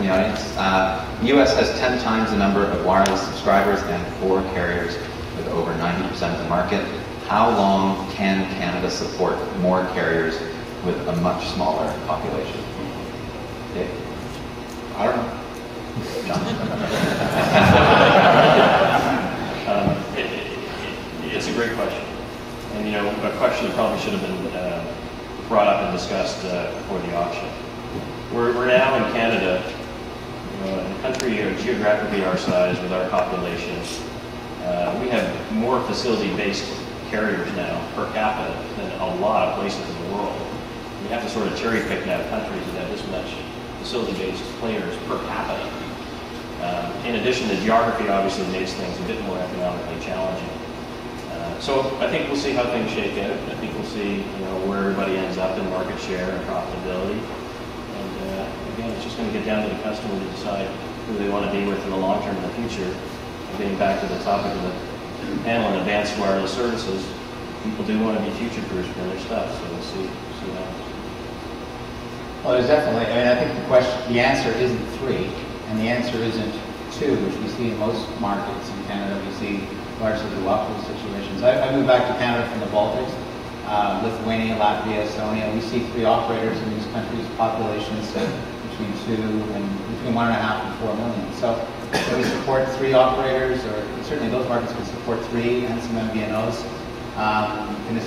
from the audience. The U.S. has 10 times the number of wireless subscribers and 4 carriers with over 90% of the market. How long can Canada support more carriers with a much smaller population? Dave? I don't know. It's a great question. And, you know, a question that probably should have been brought up and discussed before the auction. We're now in Canada, in a country geographically our size with our population. We have more facility-based carriers now per capita than a lot of places in the world. We have to sort of cherry pick now countries that have this much facility-based players per capita. In addition, the geography obviously makes things a bit more economically challenging. So I think we'll see how things shake out. I think we'll see, where everybody ends up in market share and profitability. And again, it's just going to get down to the customer to decide who they want to be with in the long term in the future. And getting back to the topic of the panel on advanced wireless services, people do want to be future-proof for their stuff. So we'll see what happens. Well, there's definitely. I think the answer isn't 3, and the answer isn't 2, which we see in most markets in Canada. We see largely duopoly situations. I moved back to Canada from the Baltics, Lithuania, Latvia, Estonia. We see 3 operators in these countries, populations between 1.5 and 4 million. So we support 3 operators, or certainly those markets can support 3 and some MVNOs. In this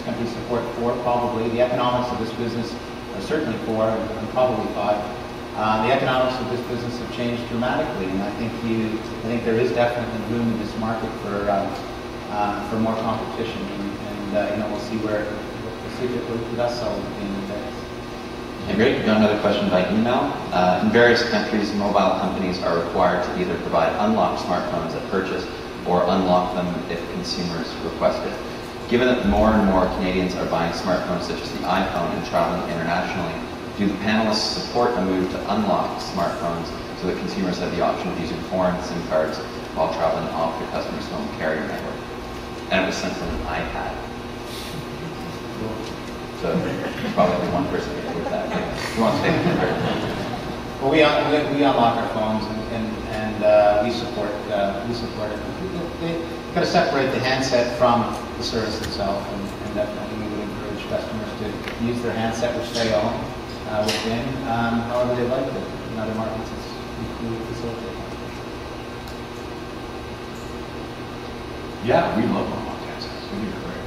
country support 4 probably. The economics of this business are certainly 4 and probably 5. The economics of this business have changed dramatically, and I think there is definitely room in this market for more competition, and we'll see where it does settle at the end of the day. Okay, great. We've got another question by email. In various countries, mobile companies are required to either provide unlocked smartphones at purchase or unlock them if consumers request it. Given that more and more Canadians are buying smartphones such as the iPhone and traveling internationally, do the panelists support a move to unlock smartphones so that consumers have the option of using foreign SIM cards while traveling off their customer's home carrier network? And it was sent from an iPad. So there's probably only one person who can do that. Who wants to take it? Well, we unlock our phones and we support it. You've got to separate the handset from the service itself, and definitely we would encourage customers to use their handset, which they own, within, however they like it. In other markets, we facilitate. Yeah, we love unlocked handsets. We do great.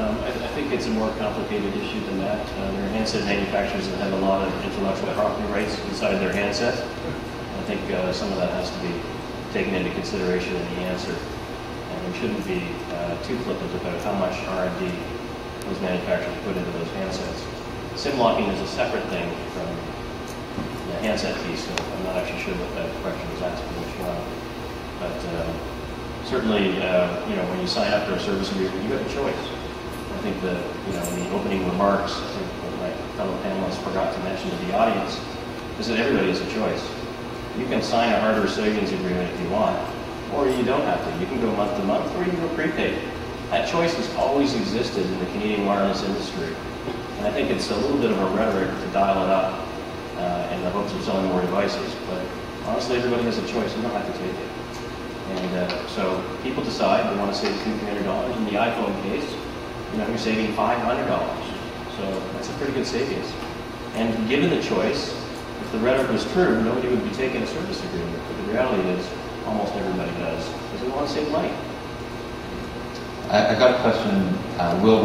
I think it's a more complicated issue than that. There are handset manufacturers that have a lot of intellectual property rights inside their handset. I think some of that has to be taken into consideration in the answer. And we shouldn't be too flippant about how much R&D those manufacturers put into those handsets. SIM locking is a separate thing from the handset piece, so I'm not actually sure what that question was asking, which one. But certainly, when you sign up for a service agreement, you have a choice. I think in the opening remarks, I think what my fellow panelists forgot to mention to the audience is that everybody has a choice. You can sign a hardware savings agreement if you want, or you don't have to. You can go month to month, or you can go prepaid. That choice has always existed in the Canadian wireless industry. And I think it's a little bit of a rhetoric to dial it up in the hopes of selling more devices. But honestly, everybody has a choice. You don't have to take it. And so people decide they want to save $200, $300. In the iPhone case, you're saving $500. So that's a pretty good savings. And given the choice, if the rhetoric was true, nobody would be taking a service agreement. But the reality is, almost everybody does, because they want to save money. I've got a question. Will